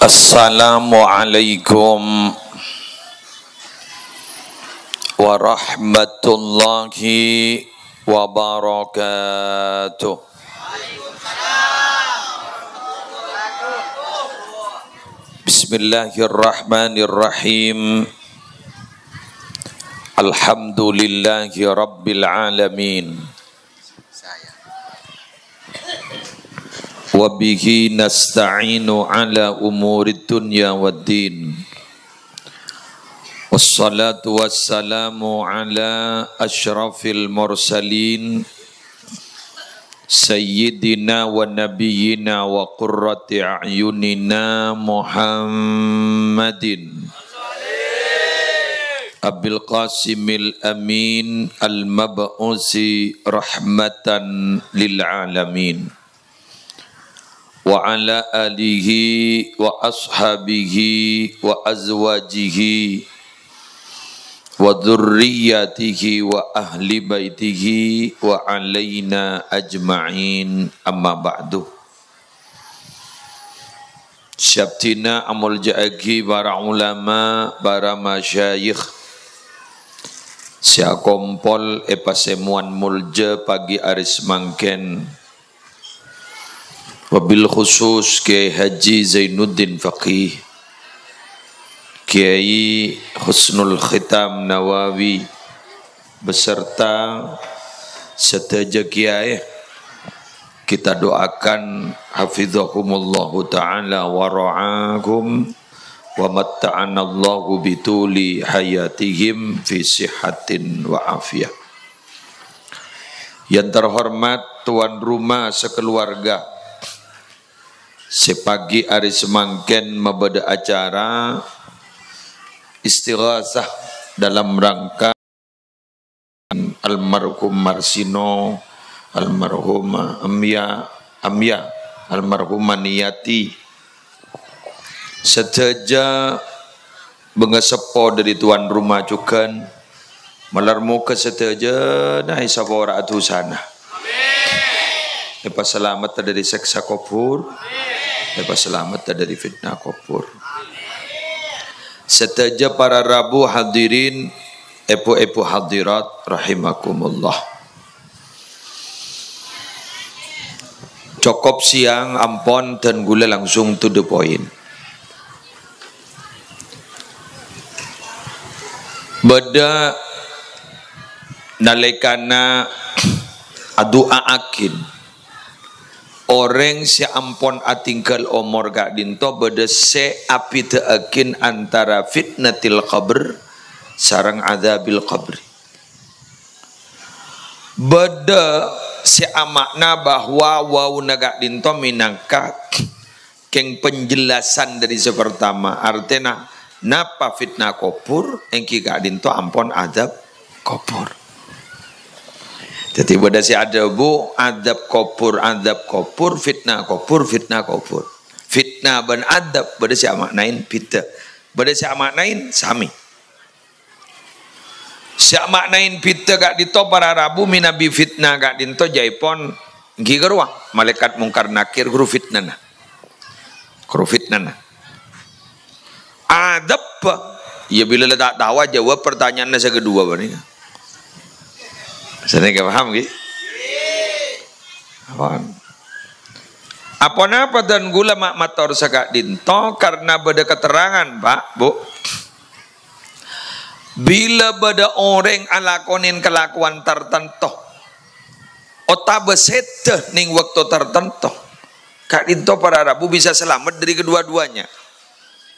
Assalamualaikum warahmatullahi wabarakatuh. Bismillahirrahmanirrahim. Alhamdulillahi rabbil alamin. Wabihi nasta'inu ala umurid dunya waddin. Wassalatu wassalamu ala ashrafil mursalin Sayyidina wa nabiyyina wa qurrati a'yunina Muhammadin Abil Qasimil Amin Al-Mab'usi rahmatan lil alamin wa ala alihi wa ashabihi wa azwajihi wa dzurriyyatihi wa ahli baitihi wa alaina ajma'in, amma ba'du. Syabtina amul ja'agi para ulama, para masyayikh sia kompol epasemuan mulja pagi aris mangken. Wabil khusus Kiai Haji Zainuddin Faqih, Kiai Husnul Khitam Nawawi beserta seteja kiai, kita doakan hafizahumullahu ta'ala wa ra'ahum wa matta'anallahu bituli hayatihim fi sihatin wa afiyah. Yang terhormat tuan rumah sekeluarga, sepagi hari semangken mabada acara istighasah dalam rangka almarhum Marsino, almarhumah Amya, almarhumah Niyati seteja bengesepo dari tuan rumah cukan malarmu ke seteja nahi sabora atu sana. Lepas selamat dari seksa kubur, lepas selamat dari fitnah kubur. Seteja para rabu hadirin, epu-epu hadirat rahimakumullah. Cukup siang ampon dan gula langsung to the point. Beda nalekana adua akin orang si ampon atingkal omor gak dinto beda se api teakin antara fitnatil qabr sarang adzabil qabri. Beda si amakna bahwa wau nagak dinto minangka keng penjelasan dari sepertama artinya napa fitnah kubur engki gak dinto ampon azab kubur. Jadi pada si ada bu adab kubur, fitnah kubur, fitnah kubur. Fitnah ban adab pada si maknain fitnah. Pada si maknain sami. Si maknain fitnah gak dito para rabu minabi fitnah gak dito jaipon gigerwa malaikat mungkar nakir guru fitnah. Guru fitnah. Adab ya bila letak tawa jawab pertanyaannya kedua bani. Saya nggak paham gitu. Apa napa dan gula mak mator sagak dinto karena beda keterangan pak bu. Bila beda orang alakonin kelakuan tertentu, otak beset ning waktu tertentu, kak dinto para rabu bisa selamat dari kedua-duanya.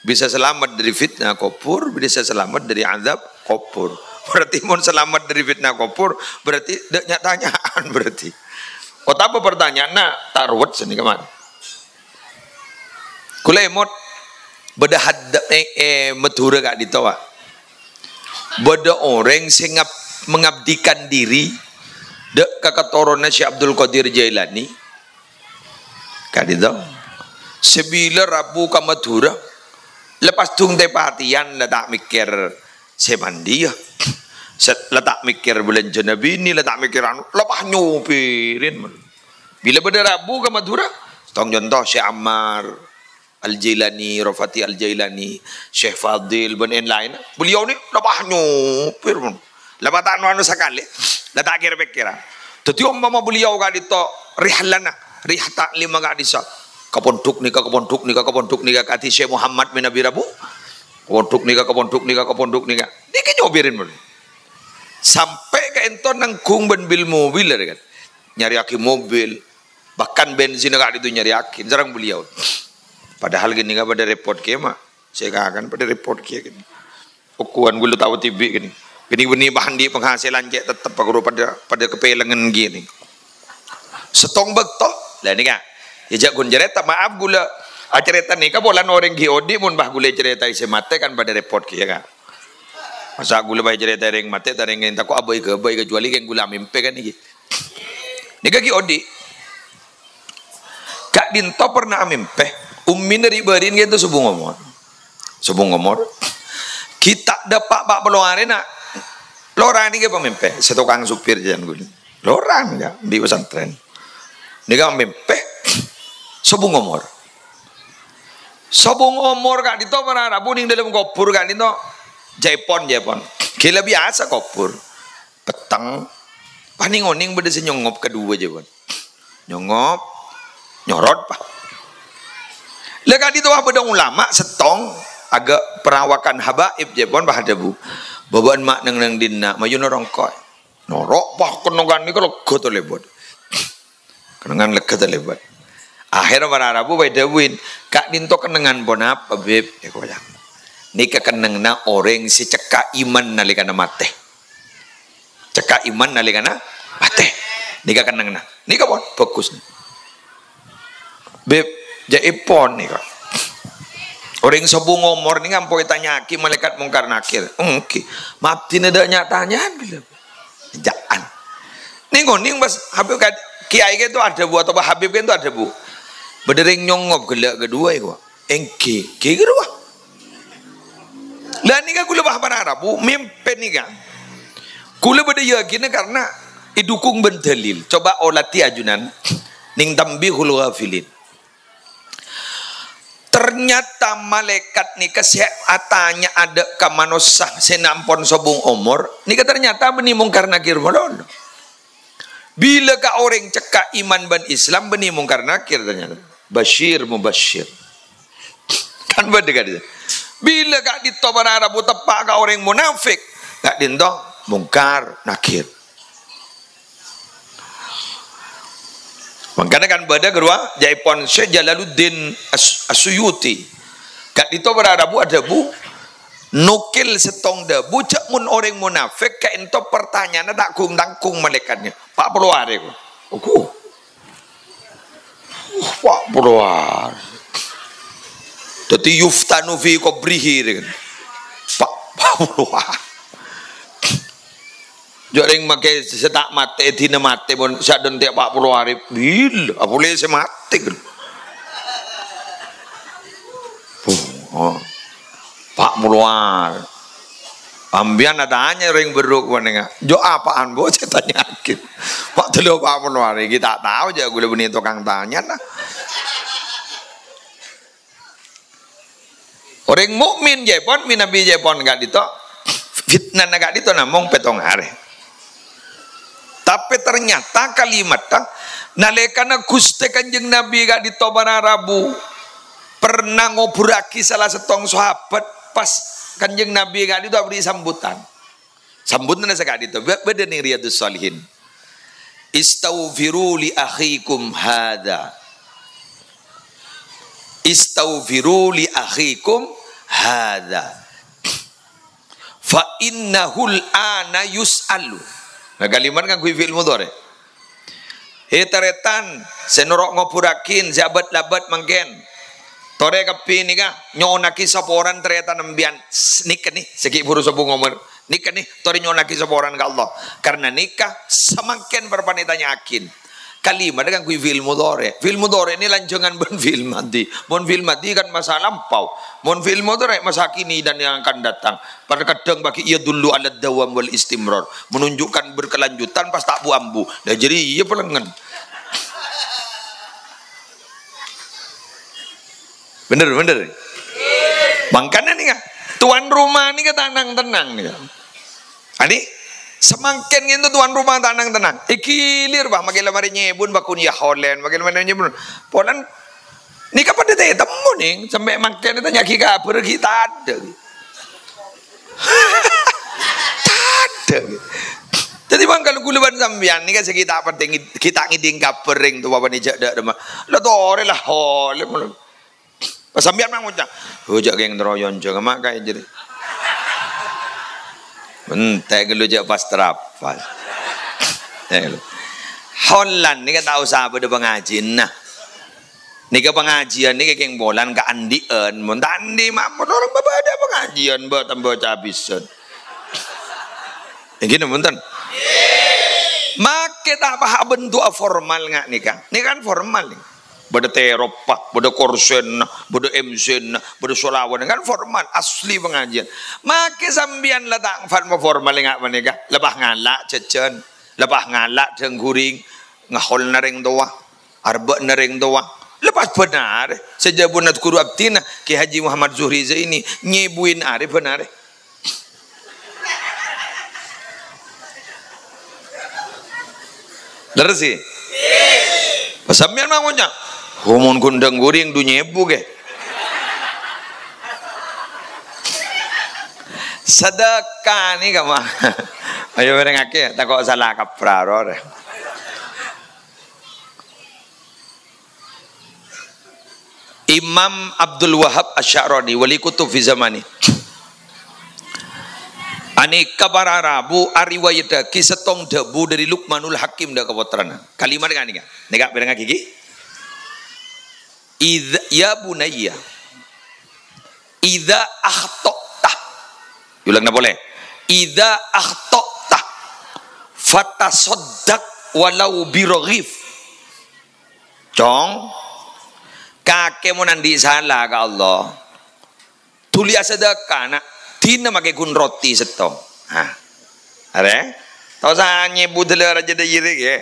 Bisa selamat dari fitnah kubur, bisa selamat dari azab kubur. Berarti mau selamat dari fitnah kubur berarti dek nyatanyaan berarti. Kota apa pertanyaan nak tarwet sini kemana? Kulemot beda hadap metura gak ditawa. Beda orang singap mengabdikan diri dek kakatoronnya Syekh Abdul Qadir Jailani. Gak ditawa. Sebila Rabu ke Madura lepas tung teh perhatian letak mikir semandi ya. Letak mikir bulan Nabi ini, letak mikir anu, lepas nyupirin. Bila pada Rabu ke Madura, tong contoh Syekh Ammar, Al-Jailani, Rafati Al-Jailani, Syekh Fadil ben lain. Beliau ni lebah nyupir pun. Lebah tak anu sekali. Dah tak kira-kira. Tetapi umpama beliau gak dito rihlana, rih taklim gak disa. Kaponduk nikah kati Syekh Muhammad bin Abi Rabu. Kaponduk nikah. Dia kan nyobirin pun. Sampai ke enton nangkung ben bil mobil kan. Nyari aki mobil. Bahkan bensin gak itu nyari aki. Jarang beliau. Padahal gini gak pada report ke mak. Saya akan pada report ke gini. Ukuan gue tahu TV gini. Gini benih bahan di penghasilan kayak tetap pada kepelengan gini. Setong betul. Lah ni kan. Ijak gun cerita maaf gula cerita ni kan bolan orang giodi mun bah gula cerita isi mate kan pada report ke ya kan. Masa gula bah cerita ring mate taring ngin takut abai ke juali kan gula mimpi kan ni. Ni kan giodi. Kak Dinto pernah mimpi ummi dari berin gitu subuh ngomor. Kita dapat bak peluang nak lorang ni ke pemimpi setukang supir jangan gula. Lorang ya di pesantren. Ni kan mimpi Sobung omor kak dito para rabu ning dalam kopur kak dito jaipon kila biasa kopur petang paning oning beda senyongop kedua jepon nyongop nyorot pak lega dito apa beda ulama setong agak perawakan habaib jepon bah debu babaan mak nang dinna mayu norongkoi norok pak kenongan ni kalau goto lebot kenongan lega lebot. Akhirnya para Arabu Baidawin Kak Dinto kenangan bonap beb ya koyak. Nika kenangna orang si cekak iman nalikana mate. Cekak iman nalikana mate. Nika kenangna. Nika pon fokus. Beb jaipon nika. Orang sebung ngomor ni ngampoi tanya ki malaikat mungkar nakir. Oke. Maaf tina ada nyatanya bila. Jangan. Ning bas Habib kiai itu ada bu atau Habib itu ada bu. Berdering nyongop gelak kedua itu. Engke kedua. Lah ni kan kula bah para Arabu mimpi ni kan. Kula beda yakin karena idukung bentelil. Coba olati ajunan ning tambihul ghafilin. Ternyata malaikat ni kesehatannya ada kamanosah senampon sobung omor. Ni ternyata benih mungkar nakir molon. Bila ka orang cekak iman ban Islam benih mungkar nakir ternyata. Bashir mubashir. Kan beda kan dia. Bila kak dito para Arabu tepak ka orang munafik, kak dito mungkar nakir. Makanya kan beda kedua jaipon Syekh Jalaluddin As-Suyuti. Kak dito para Arabu ada bu nukil setong debu cak mun orang munafik kak ento pertanyaan tak kung tangkung malaikatnya. Pak peluare ko. Oku. Pak peluar. Dadi yuftanu fi qabrihi. Pak peluar. Joreng make setak mate dina mate pun sadon tiap 40 hari bil boleh se mate kan. Pak peluar. Ambian adanya ring beruk wanenga. Jo apaan bo saya tanyakin. Pak telu Pak peluar kita tahu aja gue benih tukang tanya nah. Orang mukmin Jepon minabi Jepon gak dito fitnah gak dito namong petong hari. Tapi ternyata kalimat nalekana Gusti Kanjeng Nabi gak ditobara Rabu pernah ngobraki salah setong sahabat pas Kanjeng Nabi gak dito beri sambutan. Sambutan nasa gak dito beda ning Riyadhus Shalihin. Istaghfiru li akhikum hada. Istaghfiru li akhikum hada. Fa innahul ana yus'alu. Nah kalimat kan kui fi'il mudhari. Hetaretan senorok ngopurakin jabat labat mangken. Tore kapi ni ka nyonaki saporan ternyata nembian nikah nih segi buru sabu ngomor. Nikah nih tore nyonaki saporan ka Allah. Karena nikah semakin berpanitanya yakin. Kalimat kan kui fi'il mudhari. Fi'il mudhari ini lanjangan bon fi'il madhi. Bon fi'il madhi kan masa lampau. Mon fi'il mudhari masa kini dan yang akan datang. Pada kadang bagi ia dulu ala dawam wal istimrar, menunjukkan berkelanjutan pas tak bu ambu. Dah jadi ia pelengan. Bener. Makanya nih kan, tuan rumah nih tenang nih kan. Ani semakin gitu tuan rumah tenang. Ikilir bah, makin lemari nyebun bakun ya Holland, makin mana nyebun. Polan nih kapan dia temu nih sampai makin itu nyaki kabar kita ada. Ada. Jadi bang kalau guluban sambian nih kan sekitar penting kita ngiding kapering tuh bapak nih jadak demah. Lo tore lah hole. Pas sambian mang ucap, hujak geng neroyon jangan makai jadi. Entek lu jak pas terapal. Holland ni kan tahu sahabat ada pengajian nah. Ni ke pengajian ni ke keng bolan ke andien, mun tandi mampu orang bapak ada pengajian buat tambah cabisan. Gini munten. Make tak apa bentuk formal ngak nikah. Ni kan formal nih. Bada teropak, bada korsen, bada emsen, bada solawan kan formal asli pengajian. Make sambian letak fatma formal ngak menikah. Lebah ngalak cecen, lebah ngalak dengguring, ngahol nareng doa, arba nareng doa. Lepas benar, sejabunat kuru abtina Ki Haji Muhammad Zuhri ini nyebuin arif benar. Benar sih. Sambian mangunya. Humon kundang guring dunia ibu ke. Sedekah ni kama. Ayo bareng ake, tak kok salah kapraro. Imam Abdul Wahab Asy'arani wali kutub fi zamani. Ani kabar Arabu ariwayat kisetong debu dari Luqmanul Hakim dah kapotrana. Kalimat kan ni kan? Nega bareng ake. Ya bunayya idza akhta'ta ulang na boleh idza akhta'ta fatasaddaq walau biraghif cong kakek mo nandi salah ka Allah tuli sedekah nak tina make kun roti seto ha are tau sa nyebut le raja de yire ke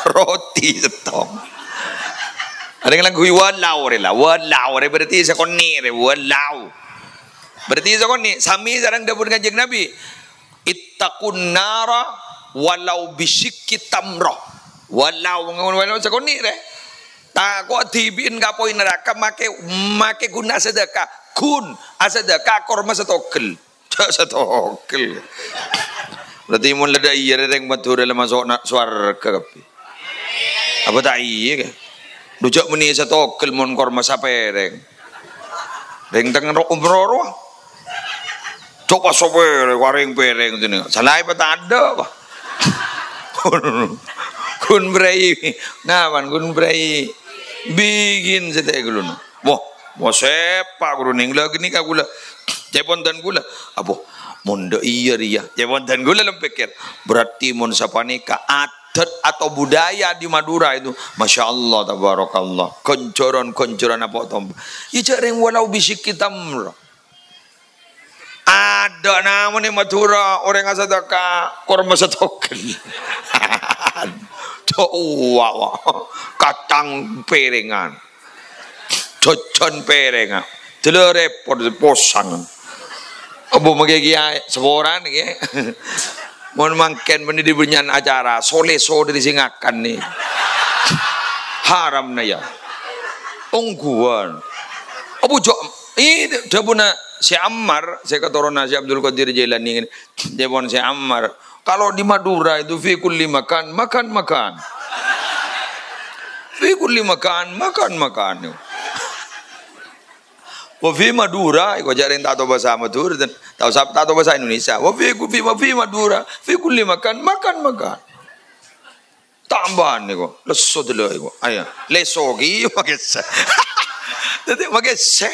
roti seto. Ada yang lagu walau berarti sekoni walau berarti sekoni sami sareng dapur kanjeng Nabi ittaqun nara walau bisyikki tamrah walau sekoni takut tibin kapoi neraka make guna sedekah kun asedekah korma setokel berarti mun leda iya reng matur dalam masuk swarga kapi apa tak iya ke dujak meni setokel mon korma sapereng reng teng umroro coba sopere waring pereng tini salah apa tak ada apa kun berai ngawan kun berai bikin setek gulun mau sepak gulun ning lagi ni kagula cepon dan gula apa monde iya ria cepon dan gula lempekir berarti mon sapane ka adat atau budaya di Madura itu Masya Allah tabarakallah koncoran apa tom ya jarang walau bisik kita ada namun di Madura orang asadaka korma setoken coba kacang perengan cocon perengan telur posang abu magigia seorang nih mohon mangken meni dibunyian acara soleso dari singakan nih haram na ya ungguan abu jok ini dia punya si Ammar saya keturunan si Abdul Qadir Jailani ini dia punya si Ammar kalau di Madura itu fi kulli makan fi kulli makan Wafi Madura, ikut ajarin tato bahasa Madura dan tato bahasa Indonesia. Wafi Madura, fi kulli makan. Tambahan nih kok, leso dulu iko. Ayah, leso ki, pakai se. Jadi pakai se.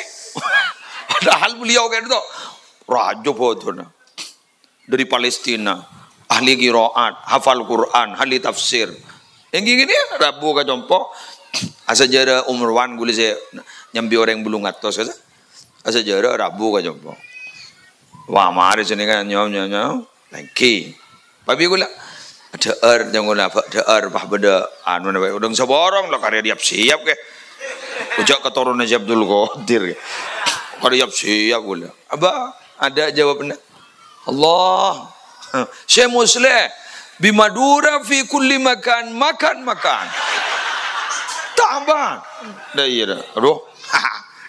Padahal beliau kan itu raja bodoh dari Palestina, ahli qiraat, hafal Quran, ahli tafsir. Yang gini Rabu ka jompo, asa jara umurwan gule saya nyambi orang belum ngatos kata. Asa jara Rabu ka jompo. Wah mari sini kan nyom lagi. Tapi gula deer jangan gula deer bah beda anu nabe udang seborong lo karya siap ke. Ujak keturunan si Abdul Qadir. Kalau jawab siap boleh. Abah ada jawabannya. Allah. Syekh Musleh. Bimadura fi kulli makan. Makan. Taban. Dah iya dah. Aduh.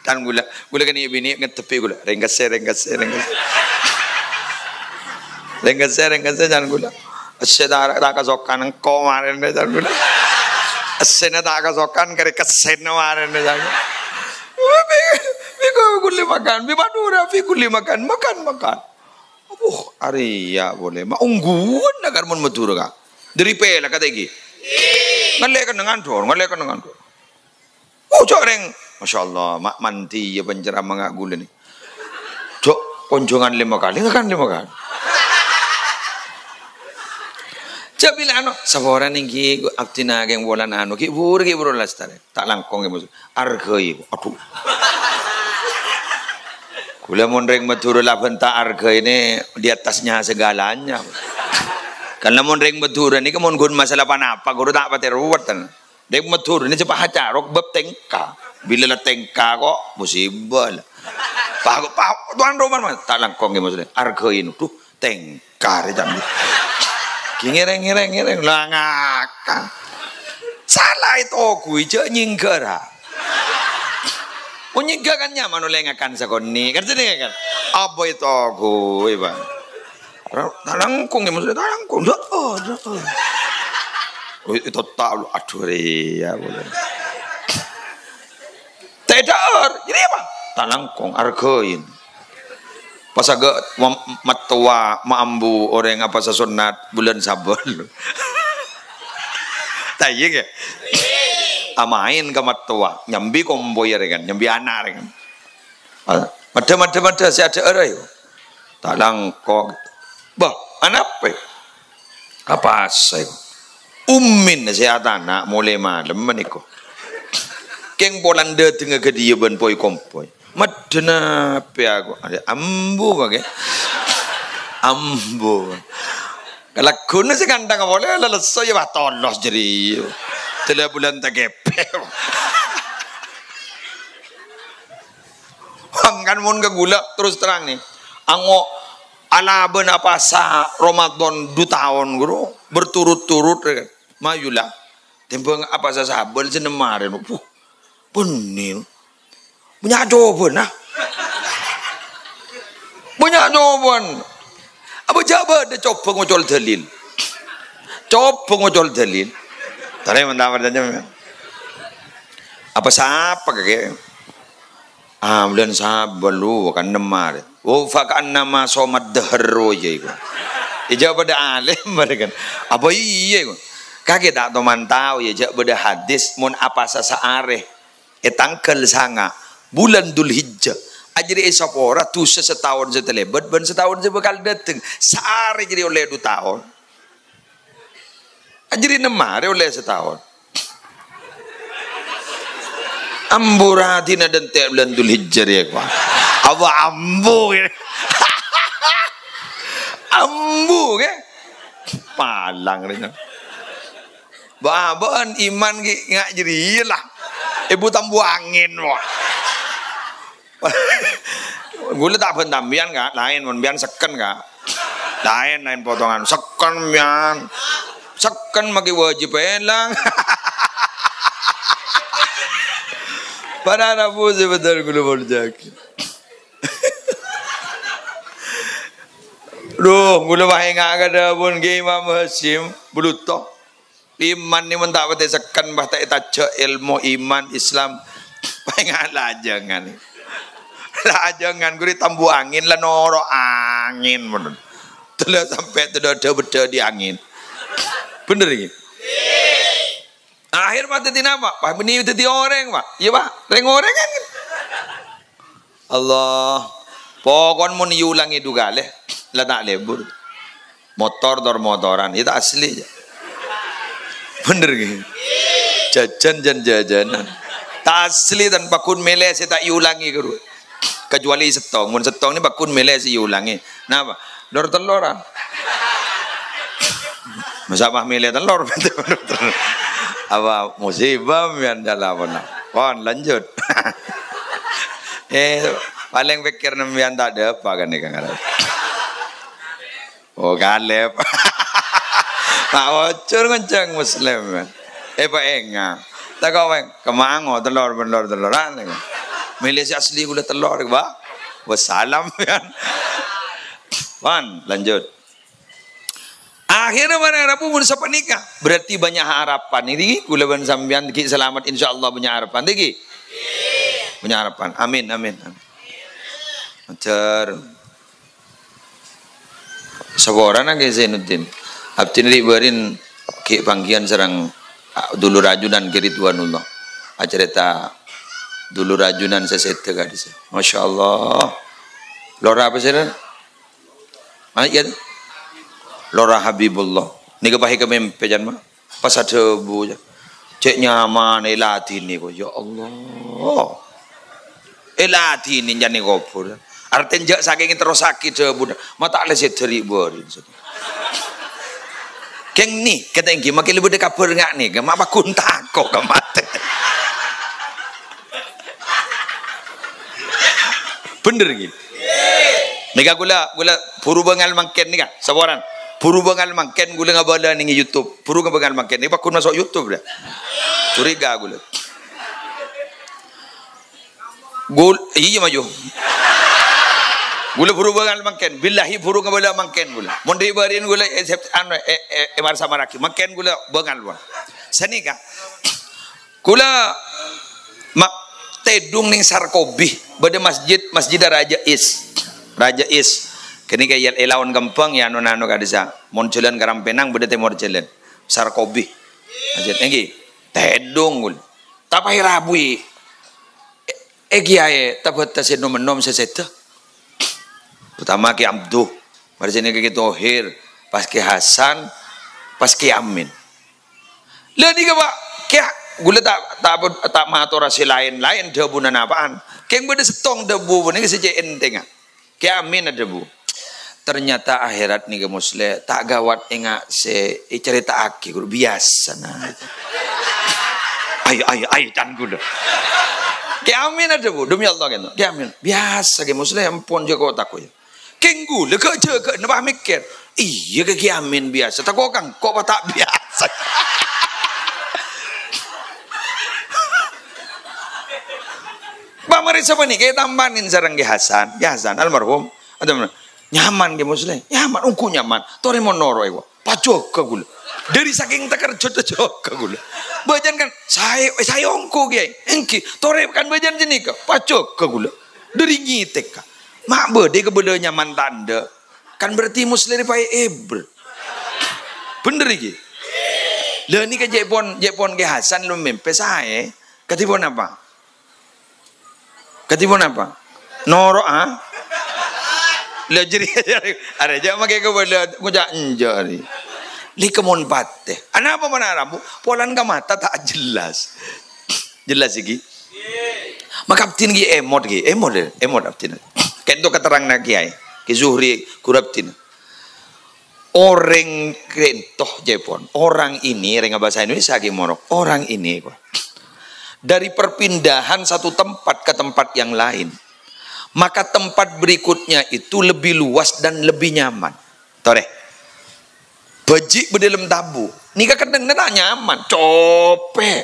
Dan gula kan bini ngetepi gula. Rengkase. Jangan gula. Asyik tak kasokan engkau marin deh jangan gula. Asyiknya tak kasokan kari kesen marin deh jangan. Biko kuli makan. Bimadura fi kulli makan. Arya boleh. Ma ungguan agar mon matur ka. Dari pela kata iki. Ngalekan dengan dor. Coreng. Masya Allah, mak manti ya penceramah ngak gula ni. Cok, konjongan 5 kali, ngakan 5 kali. Cak bilang ano, saboran ningki aktina geng bolan ano, ki buru lastare, tak langkong emosi, argai, aduh. Gula monreng betul lah benta argai ini di atasnya segalanya. Kalau monreng betul ni kemon gun masalah apa, guru tak pati ruwatan. Dek betul ni cepat hacarok bab tengka. Bila la tengka kok musibah lah. Pak tuan Roman mah tak langkong maksudnya. Argain tuh tengkar jam. Ngireng lah ngakak. Salah itu aku je nyingker ha. Nyingker kan nyaman oleh ngakan sakoni. Kan sini kan. Apa itu aku iba. Tak langkong maksudnya tak langkong. Itu tak lu aduh ya boleh. Tedar, jadi apa? Tak langkong, argain. Pas agak matua, maambu orang apa sasunat bulan sabal. Tak iya ke? Amain ke matua, nyambi komboy kan, nyambi anak kan. Mada si ada orang. Tak langkong. Bah, anak apa? Apa saya? Ummin si anak mulai malam menikah. Keng Polanda tengah ke dia ben poi kompoi. Madena pe aku ada ambu bagi. Ambu. Kalau kuna se kandang boleh lalu saya bah tolos jadi. Telah bulan tak gepe. Angkan mon ke gula terus terang ni. Ango ala ben apa sa Ramadan 2 tahun guru berturut-turut mayulah. Tempo apa sa sabel senemaren. Benih banyak jawaban lah. Banyak jawaban. Apa jawaban dia coba ngocol dalil. Tadi mentawar saja. Apa siapa kakek? Bulan sabar lu kan nemar. Fakan nama somat dahro je itu. Ijab pada alim mereka. Apa iya itu? Kakek tak tahu mantau ya jawab pada hadis mun apa sasaare. Tanggal sanga bulan Dhul Hijjah ajri esapora tu setahun setelebat ben setahun sebekal dateng sehari jadi oleh 2 tahun ajri nemare oleh setahun amburatina dan te bulan Dhul Hijjah ya kwa awa ambu ambu ke palang rena babaan iman ki ngak jadi lah ibu tambu angin wah. Gula tak pentambian kak, lain bian seken kak, lain potongan seken bian, seken maki wajib elang. Pada anak pun sebentar gula berjak. Duh, gula bahaya ngak ada pun Imam Hasim belutok. Iman ni mentak pati sekan bah tak itaja ilmu iman Islam pengen lajangan guri tambu angin lah noro angin menurut telah sampai tidak beda di angin bener ini akhir mati tina pak ini jadi orang pak iya pak orang kan Allah pokon mun yulangi dugale lah tak lebur motoran itu asli aja. Bener gitu. Jajanan. Tak asli dan bakun mele saya tak ulangi guru. Kecuali setong. Mun setong ni bakun mele saya ulangi. Napa? Lor teloran. Masa mah mele telur. Apa musibah yang dalam mana? Lanjut. Paling pikir nembian tak ada apa kan nih Kang Arab. Oh kalep. Pak wocur ngenceng muslim. Pak enga. Tak kau kemango telur teloran. Malaysia asli gula telur ba. Wassalam kan. Lanjut. Akhirnya mana harapan pun sampai nikah. Berarti banyak harapan ini. Gula ban sambian ki selamat insyaallah banyak harapan tinggi. Banyak harapan. Amin. Ajar. Seorang lagi Zainuddin. Abtin ribarin ki panggian serang dulu rajunan kiri Tuanullah. Acerita dulu rajunan sesete gadis. Masya Allah. Lora apa sih? Ayat. Lora Habibullah. Ni kepahi kami pejan mah. Pas ada bu. Cek nyaman elati ni ko. Ya Allah. Elati ni jani kopur. Artinya saking terus sakit bu. Mata ale seteri borin. Keng ni kata engki makin lebih dekat ngak ni. Mak bakun takok ke mate. Bener gitu. Nika gula puru bengal mangken nika sabaran. Puru bengal mangken gula ngabala ning YouTube. Puru bengal mangken ni bakun masuk YouTube dah. Curiga gula. Iya maju. Gula puru bengal mangken. Billahi puru ngabala mangken gula. Mondi barin gula emar sama raki. Mangken gula bengal bang. Sanika. Gula mak tedung ning Sarkobi bade masjid Raja Is kini kayak elawan gampang ya nano kadisa mon jalan garam penang bade temor jalan Sarkobi masjid enggi tedung gul tapai rabui aye tabat tasin nom seseta utama ki Abduh marjane ki Tohir pas ki Hasan pas ki Amin le di ka Pak kya gula tak maturasi lain debunan apaan keng bade setong debu ni seje enteng kya Amin ada debu ternyata akhirat ni ke musle tak gawat enga se cerita aki guru biasa nah ayo can gula kya Amin ada debu demi Allah kan kya Amin biasa ke musle ampun je kau takut keng gula ke napa mikir iya ke kya Amin biasa tak kok tak biasa. Pamari siapa nih kayak tambahin sarang ke Hasan almarhum ada mana nyaman ke muslim nyaman ungku nyaman tore monoro ego pacok ke gula dari saking teker jok ke gula bajan kan saya ungku ge engki tore kan bajan jenika pacok ke gula dari ngitek ka mak bede kebede nyaman tanda kan berarti muslim pai ebel bener iki lha ni ke jepon ke Hasan lu mempe saya ketipon apa Ketipun apa? Norok Lejeri ada aja makai ke bela ngujak enjari. Li kemun pateh. Apa mana rabu? Polan ka mata tak jelas. Jelas iki. Maka abtin gi emot abtin. Kento keterang na kiai. Ki Zuhri kurabtin. Orang kentoh Jepon. Orang ini renga bahasa Indonesia ki morok. Orang ini kok. Dari perpindahan satu tempat ke tempat yang lain maka tempat berikutnya itu lebih luas dan lebih nyaman tore bejik berdalam tabu nikah kadang tak nyaman copek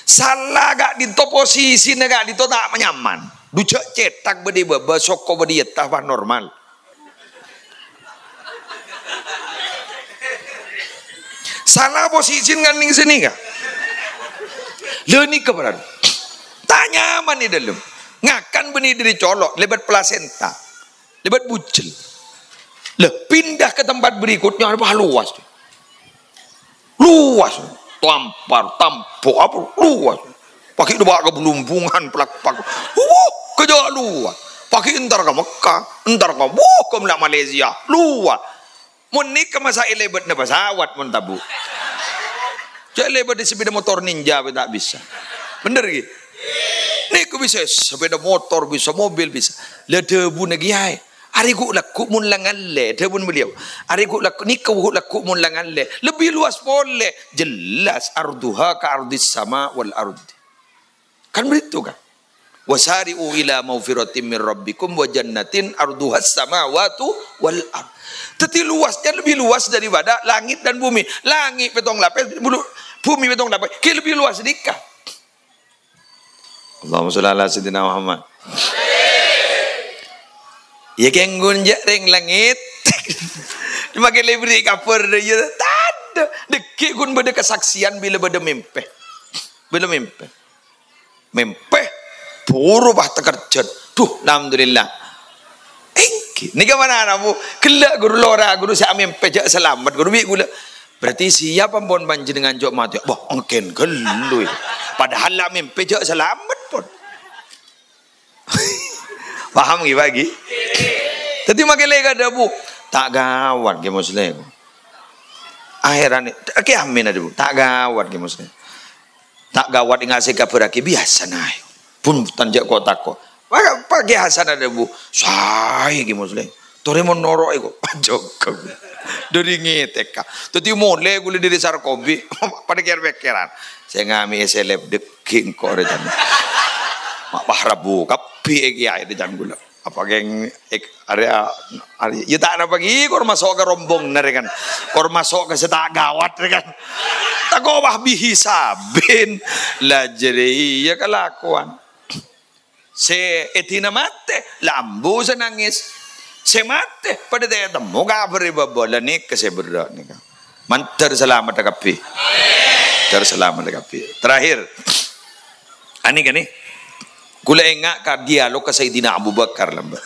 salah gak di posisi gak di tak nyaman dujak cetak bedi basoko bedi tawar normal salah posisi nganing sini gak Leni keberan tak nyaman di dalam ngakan benih dari colok lebat plasenta lebat bucel pindah ke tempat berikutnya apa luas tampuk apa luas pakai dua ke belumpungan pelak kerja luas pakai entar ke Mekah entar ke Malaysia luas menik ke masa lebat na pesawat tabu jadi lebar di sepeda motor ninja tak bisa. Bener gitu. Nih aku bisa sepeda motor bisa mobil bisa. Le debu nagi ai. Ari ku laku mun langan le debu beliau. Ari ku laku ni ku laku mun langan le. Lebih luas boleh. Jelas arduha ka ardis sama wal ardi. Kan begitu kan? Wasari'u ila maufiratim min rabbikum wa jannatin arduhas samawati wal ard. Tetapi luasnya lebih luas daripada langit dan bumi. Langit petong lapis, bumi petong lapis. Kira lebih luas sedikit. Allahumma sholli ala sayyidina Muhammad. Ya kenggun ring langit. Dimakai lebih kapur dia. Tanda dekik gun beda kesaksian bila beda mimpi. Bila mimpi. Mimpi puru bah tekerjat. Tuh alhamdulillah. Ni ke mana namu? Kelak guru lora guru saya mimpi jak selamat guru bi gula. Berarti siapa pun banjir dengan jok mati. Boh engken gelu. Padahal lah mimpi jak selamat pun. Paham ke bagi? Tadi makin lega ada bu. Tak gawat ke muslim. Akhiran ni. Ke amin ada bu. Tak gawat ke muslim. Tak gawat dengan sikap beraki biasa nah. Pun tanjak kota ko. Pagi hasan ada bu. Saya ke muslim. Tore mon norok iko. Jok. Dari ngeteka. Tadi mulai gula diri sarkobi. Pada kira-kiran. Saya ngami seleb deking kok rejan. Mak bahrabu kapi egi ay rejan gula. Apa geng area ya tak ada pagi kor masuk ke rombong nare kan. Kor masuk ke setak gawat kan. Tak bah bihisabin lah jadi ya kelakuan. Se etina mate lambu se nangis. Se mate pada dia temu kabari babola ni keseberat ni kan. Mantar selamat kapi. Terselamat kapi. Terakhir. Ani kan ni. Gula enggak ka dialog ke Sayyidina Abu Bakar lamba.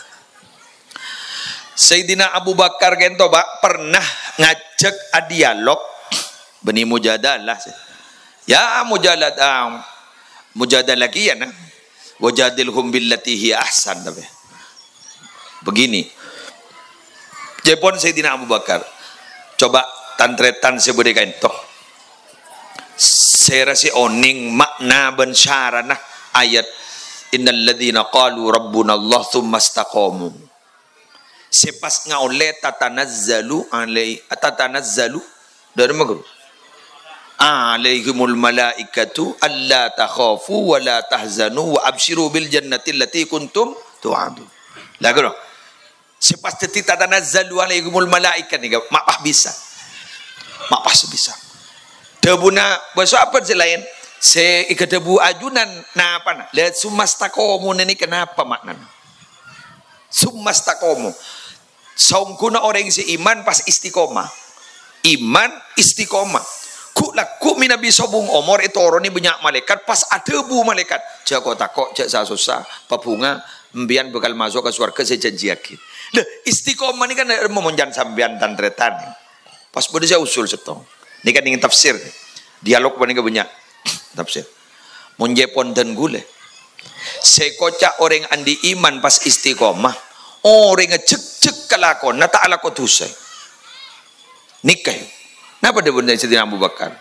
Sayyidina Abu Bakar gento bak pernah ngajak a dialog beni mujadalah. Ya mujadalah lagi ya nah. Wajadilhum billati hi ahsan tapi. Begini. Jepon Sayyidina Abu Bakar. Coba tantretan sebudi gento. Serasi oning makna ben syarana ayat innal ladzina qalu rabbuna Allah tsumma istaqamu. Sepas ngaule tatanazzalu dari maghrib. Alaihimul malaikatu alla takhafu wa la tahzanu wa abshiru bil jannati allati kuntum tu'adun. Lagu no. Sepas teti tatanazzalu alaihimul malaikat ni mapah bisa. Mapah sebisa. Debuna bahasa apa selain se ikadebu ajunan na apa na lihat sumastakomu ini kenapa maknanya sumastakomu saungkuna orang si iman pas istiqomah ku minabi sobung omor itu orang ini banyak malaikat pas ada bu malaikat jago takok jak susah papunga mbian bakal masuk ke surga sejanji yakin lah istiqomah ini kan memonjan sambian dan tretan pas pada saya usul setong ini kan ingin tafsir dialog paling banyak tafsir monjepon dan gule sekocak orang andi iman pas istiqomah orang ngecek kelakon nata alakon tusai nikah napa dia benda Sayyidina Abu Bakar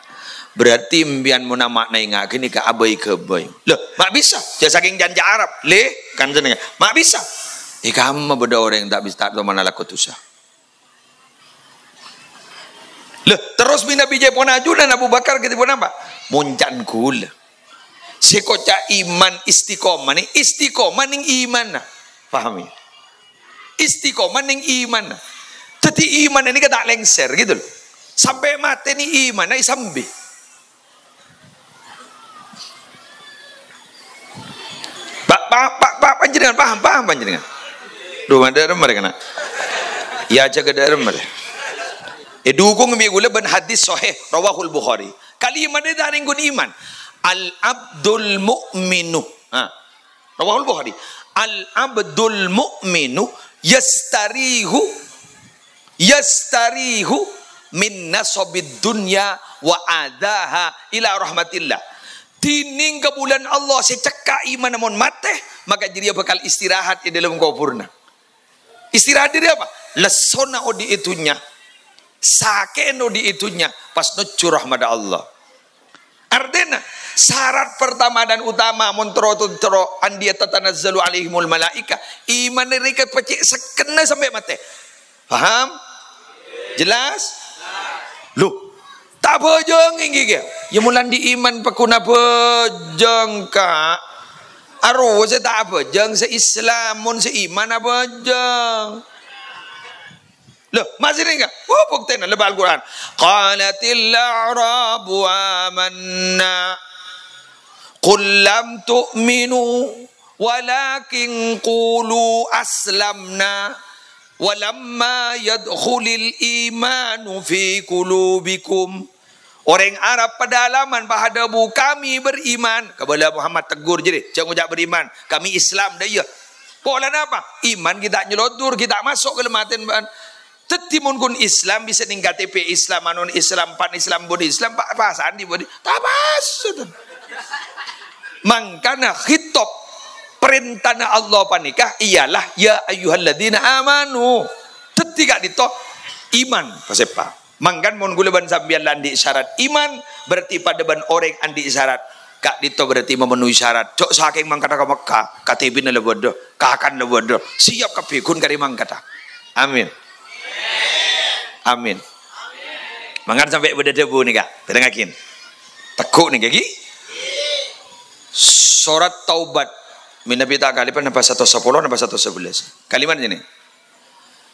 berarti mbian mu nama nainga kini ke abai ke boy loh mak bisa dia saking janja Arab le kan jenenge mak bisa kamu beda orang yang tak bisa tak tahu mana lakon tusai. Loh, terus bina bijai pun ajudan Abu Bakar kita pun apa? Muncan gula. Sekoca iman istiqomah ni iman nah. Pahami? Istiqomah ning iman nah. Jadi iman ini tak lengser gitu loh. Sampai mati ni iman nah isambi. Pak panjenengan paham panjenengan. Duh ada mereka nak. Ya jaga ada mereka. Dukung mi gula ben hadis sahih rawahul Bukhari. Kalimat dia dari gun iman. Al abdul mu'minu. Rawahul Bukhari. Al abdul mu'minu yastarihu min nasabid dunya wa adaha ila rahmatillah. Tining ke bulan Allah secekak iman namun mate maka jadi bakal istirahat di dalam kuburna. Istirahat dia apa? Lesona odi itunya. Sakeno di itunya pas nucu rahmat Allah. Artinya syarat pertama dan utama montro andia tatanazzalu alaihimul malaika iman mereka pecik sekena sampai mati. Paham? Jelas? Loh, tak bojong inggi ke? Ya mulan di iman pakuna bojong ka Aru saya tak apa jeng se-Islam mun se-iman apa jeng. Loh, masih ni enggak? Oh, buktinya lebal Al-Quran. Qalatil a'rabu amanna qul lam tu'minu walakin qulu aslamna walamma yadkhulil imanu fi qulubikum. Orang Arab pedalaman bahadabu kami beriman. Kepada Muhammad tegur je deh, jangan ucap beriman. Kami Islam dah ya. Pola apa? Iman kita nyelodur, kita masuk ke lematin bahan. Tetimun kun Islam bisa ning KTP Islam, anon Islam, pan Islam, bodi Islam, pak pasan di bodi. Tak masuk. Mangkana khitab perintahna Allah panikah ialah ya ayyuhalladzina amanu. Tetika dito iman pasepa. Mangkan mun gula ban sambian landi syarat iman berarti pada ban orang andi syarat. Kak dito berarti memenuhi syarat. Cok saking mangkata ka Mekah, KTP na lebodo, kakan lebodo. Siap kapikun kari mangkata. Amin. Amin. Mangan sampai berdebu nih kak, terdengakin. Tekuk nih kaki. Surat Taubat. Minabi tak kalipan napa 110 napa 111. Kalimat ini.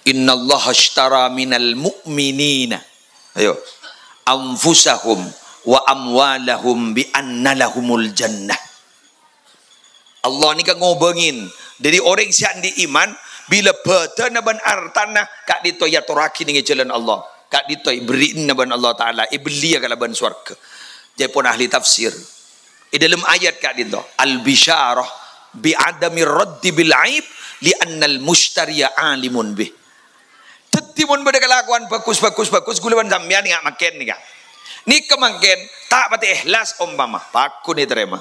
Inna Allah ashtara minal mu'minina. Ayo. Anfusahum wa amwalahum bi anna lahumul jannah. Allah ni kan ngobengin dari orang siang di iman. Bila bata naban artana kak dito ya toraki dengan jalan Allah, kak dito beriin naban Allah Taala ibli kalaban swarga. Japun ahli tafsir di dalam ayat kak dito al bisyarah bi adami raddi bil aib li annal mushtariya alimun bih. Tetimun pada kelakuan bagus gulaban sampean ngak makan ni kak. Ni kemangken tak pati ikhlas umpama paku ni terima.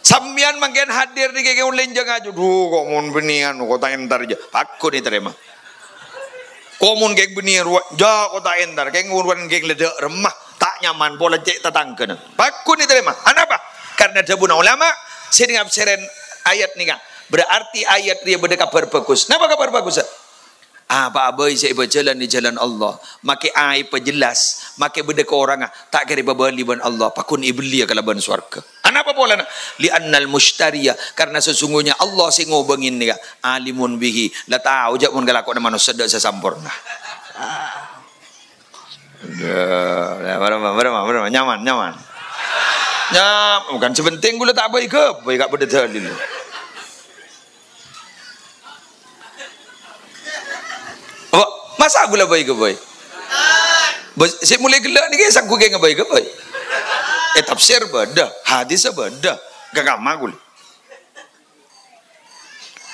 Sambian mangken hadir di keke ulen jangan aja. Duh, kok mun benian, kok tak entar aja. Aku diterima. Kok mun kek benian, ja kok tak entar. Kek ngurwan kek ledek remah, tak nyaman, bola cek tatangkeun. Aku diterima. Kenapa? Karena jabuna ulama, sering abseren ayat ni kan. Berarti ayat dia beda kabar bagus. Napa kabar bagus? Apa abai saya berjalan di jalan Allah, make ai pejelas, make beda ke orang tak kira babali ban Allah, pakun ibli kalaban swarga. Kenapa pola nak? Li annal mushtariya, karena sesungguhnya Allah sing ngobengin ni alimun bihi, la tahu jak mun galakon manusia dak sasampurna. Berapa nyaman. Ya, bukan sebenting gula tak baik ke, baik kat beda dulu. Masa gula baik ke baik? Saya mulai gelak ni kisah aku kaya baik ke baik? Tafsir beda, hadis beda, gagama gula.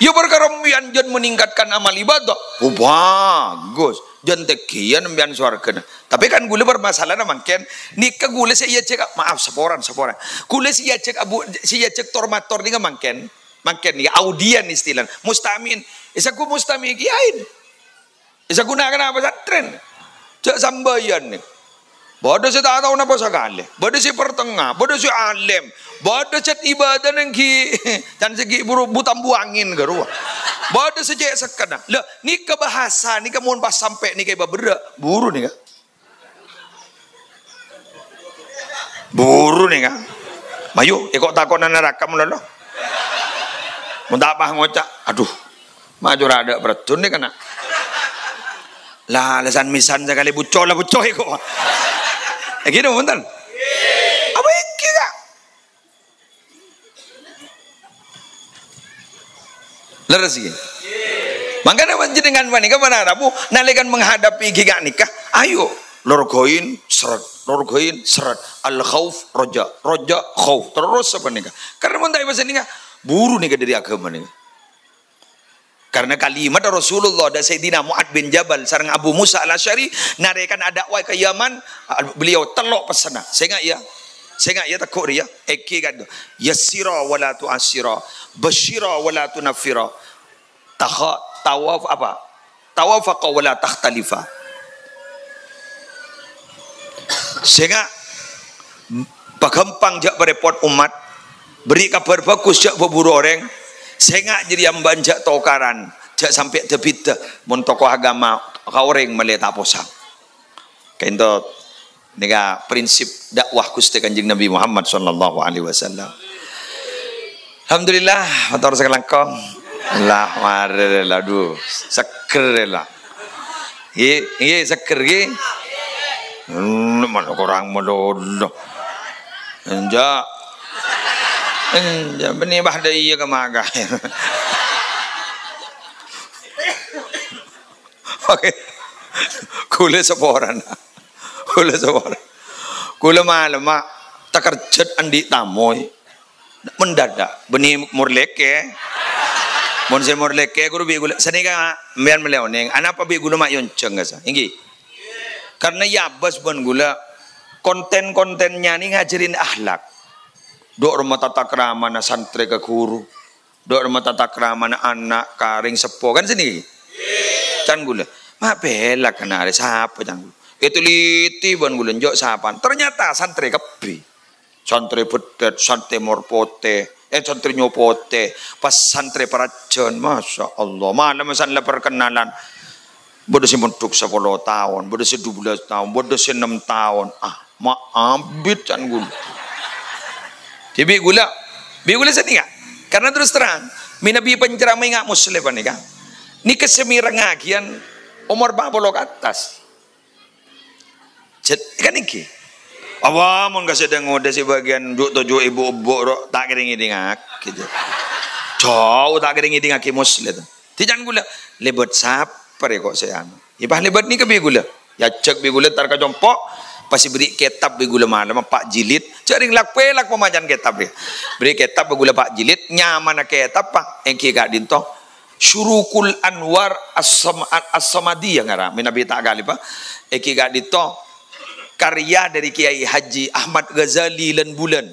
Ya perkara mbian jan meningkatkan amal ibadah. Oh bagus. Jan tekian mbian swarga. Tapi kan gula bermasalah mangken nikah gula saya cek maaf seporan. Gula saya cek tormator ni mangken ni audian istilah mustamin. Isaku mustamin kiain. Isa gunakan apa tren? Cak sambayan ni. Bodoh saya tak tahu apa sekali. Bodoh saya pertengah. Bodoh saya alim. Bodoh cat ibadah nengki dan segi butam buangin ke ruah. Bodoh sejak sekadar. Lah ni kebahasa ni kamu pas sampai ni kayak berak buru ni kan? Buru ni kan? Mayu, ikut takut neraka mulalo. Muntah apa ngocak? Aduh, maju rada beratun ni kena. Lah alasan misan sekali bucoh kok. Gitu punten. Apa iki kak? Leres iki. Mangkana panjenengan wanita mana Rabu nalikan menghadapi gigak nikah, ayo lorgoin seret al khauf roja khauf terus apa nikah. Karena mun tak bahasa nikah buru nikah dari agama nikah. Karena kalimat Rasulullah dan Sayyidina Mu'ad bin Jabal sareng Abu Musa al-Asy'ari narekan ada wai ke Yaman, beliau telok pesana. Saya ingat ya takut dia. Eki kan yassira wala tu'assira, basyira wala tunaffira. Tawaf apa? Tawafaqa wala takhtalifa. Sehingga pagampang jak berepot umat, beri kabar bagus jak berburu orang. Sehingga jadi yang banjak tokaran, jak sampai tebita, mun tokoh agama kau orang melihat apa sang. Kainto nega prinsip dakwah Gusti Kanjeng Nabi Muhammad sallallahu alaihi wasallam. Alhamdulillah, motor sekelangkong. Lah mare lah du. Seger lah. Nggih seger nggih. Mana kurang melono. Enja benih bah iya ke maga. Oke. Kula seporan. Kula malam mak takerjet andi tamoy. Mendadak benih murleke. Mon se murleke guru bi gula sanika mbian meleoneng. Anapa bi gula mak yonceng gasa. Inggih. Karena ya bas bon gula konten-kontennya nih ngajarin akhlak. Dok rumah tata krama na santri ke guru. Dok rumah tata krama na anak karing sepo kan sini. Can gula. Mak bela kenal siapa can gula. Itu liti bon gula njok sapan. Ternyata santri kepi. Santri bedet, santri morpote, santri nyopote, pas santri parajon, masya Allah. Mana misalnya perkenalan. Bodoh si bentuk 10 tahun, bodoh si 12 tahun, bodoh si 6 tahun. Maabit can gula. Jadi bi gula sini kan? Karena terus terang, minabi penceramai nggak muslim nih kan? Ini kesemirang ngagian umur 40 ke atas. Jadi kan ini. Apa mun kasih dengar si bagian juk tujuh ibu-ibu tak kering ngak gitu. Jauh tak kering ngak muslim. Tidak gula lebet saper kok saya anu. Ibah lebet ni ke bi gula. Ya cek bi gula tar ka jompok pasti beri kitab bi gula malam Pak jilid. Cering lak pemajan kitab dia. Beri kitab bi gula Pak jilid nyaman kitab Pak engki gak dinto. Syurukul Anwar As-Samadiyah ngara minabi tak gali Pak. Engki gak dinto karya dari Kiai Haji Ahmad Ghazali lan bulan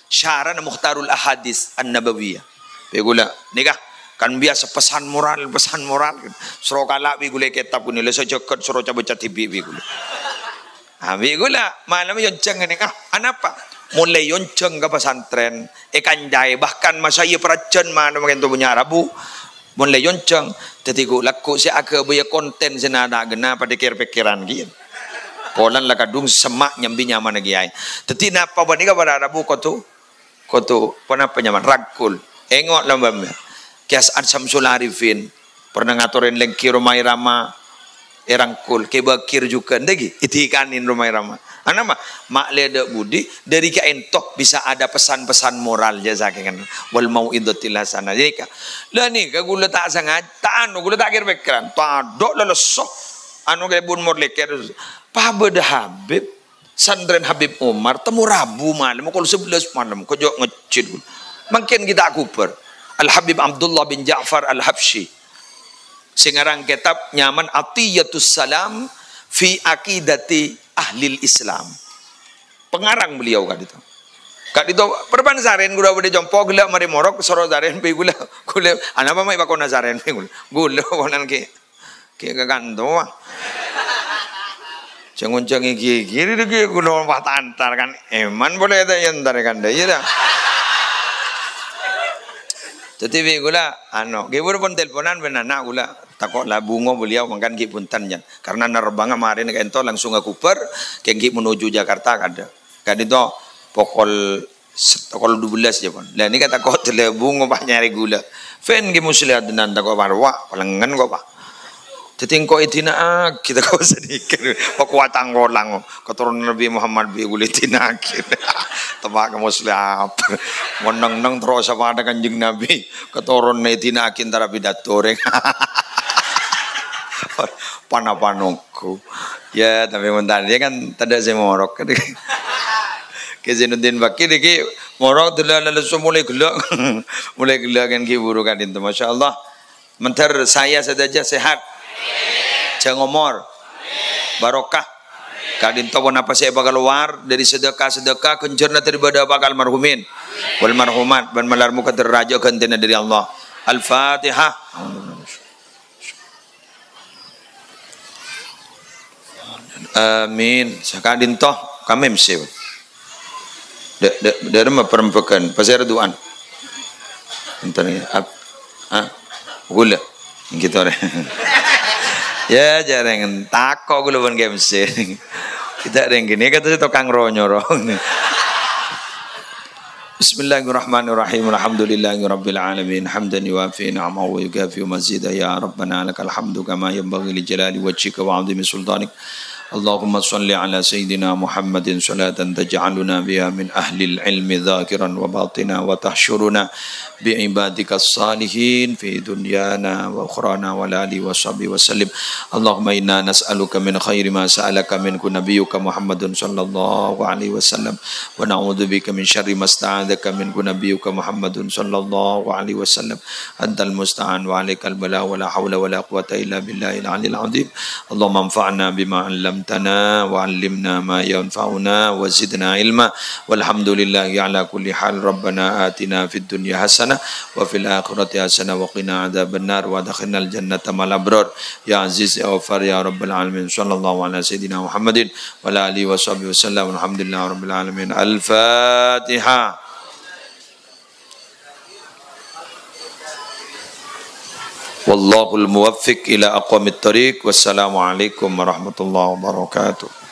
Syarah Mukhtarul Ahadis An-Nabawiyah. Begula nikah kan biasa pesan moral suro kala begula kitab ni le sejeket suro baca TV begula. Begula malam yonceng nikah anapa mulai yonceng ke pesantren kanjai bahkan masaya peracen malam kento punya Rabu mulai yonceng dadi laku si aga baya konten senada gena pada pikiran gitu. Kolan lah kadung semak nyambi nyaman lagi ay. Tetapi napa banika pada Rabu kotu penapa nyaman ragkul. Engok lambamnya. Kias Ad Samsul Arifin pernah ngaturin lengki Rumai Rama erangkul kebakir juga ndegi itikanin Rumai Rama. Anama mak leda budi dari ka entok bisa ada pesan-pesan moral jasa kan wal mau'idatil hasanah. Jadi ka lah ni ka gula tak sangat tak anu gula tak kira pikiran. Tadok lelesoh anu kaya bun morleker. Pabeda Habib Sandren Habib Umar temu Rabu malam kalau 11 malam kejok ngecit makin kita akuper Al Habib Abdullah bin Ja'far Al Habsyi singarang kitab nyaman Atiyatus Salam fi Aqidati Ahlil Islam pengarang beliau kan itu perban zaren gula bade jompo gula mari morok soro zaren pe gula anapa mai bakona zaren pe gula konan ke ganto Jangan kiri guna antar kan eman boleh ada yang antar kan dah ya dah. Jadi gula ano gibur pun teleponan benana gula takut lah bungo beliau makan puntan jan karena nerbang kemarin kento langsung ke Cooper kengki menuju Jakarta kada kan itu pokol 12 je pun. Lah ni kata kau tele bungo pak nyari gula. Fen ki muslihat nan takut marwa palengan kau pak. Tetingko itina kita kau sedikit pakuatang golang keturunan Nabi Muhammad bi gulitina kita tebak muslim meneng terus apa ada kanjeng Nabi keturunan itina kintara pidatoreng panapanongku ya tapi mentan dia kan tada saya morok Kezinuddin Bakir iki morok lalu mulai gelak kan kiburu kan itu Masya Allah mentar saya saja sehat jangan ngomor barokah kadin tawon apa saya bakal keluar dari sedekah kencerna daripada bakal marhumin wal marhumat ban malarmu ka deraja gantena dari Allah Al-Fatihah. Amin sakadin toh kami mesti dari perempuan pasir duan entar gula gitu deh. Ya jarang takok gula pun games kita ada yang gini kata tukang ronyorong Bismillahirrahmanirrahim. Alhamdulillahirabbil alamin. Hamdan yuwafi ni'amahu wa yukafi mazida ya rabbana lakal hamdu kama yanbaghi li jalali wajhika wa 'azimi sultanik. Allahumma salli ala sayyidina Muhammadin salatan taj'aluna biha min ahli al-ilmi dhakiran wa batina wa tahsyuruna bi ibadika salihin fi dunyana wa ukhrana wa alihi wa sahbihi wa sallim. Allahumma inna nas'aluka min khairi ma sa'alaka minhu nabiyyuka Muhammadun sallallahu alaihi wasallam wa na'udzubika min syarri ma sta'adzaka minhu nabiyyuka Muhammadun sallallahu alaihi wasallam. Antal musta'an wa 'alaikal bala wa la haula wa la quwwata illa billahil 'aliyyil 'azim. Allahumma anfa'na bima 'allamtana wa 'allimna ma yanfa'una wa zidna ilma. Walhamdulillahi ala kulli hal. Rabbana atina fid dunya hasanah wa fil akhirati hasanah wa qina adzabannar wa adkhilnal jannata ma'al abrar ya aziz ya ghafar ya rabbal alamin. Sallallahu ala sayyidina Muhammadin wa ala alihi wa sahbihi wasallam. Alhamdulillahi rabbil alamin. Al-Fatihah. Wallahul muwaffiq ila aqwamit thariq. Wassalamu alaikum warahmatullahi wabarakatuh.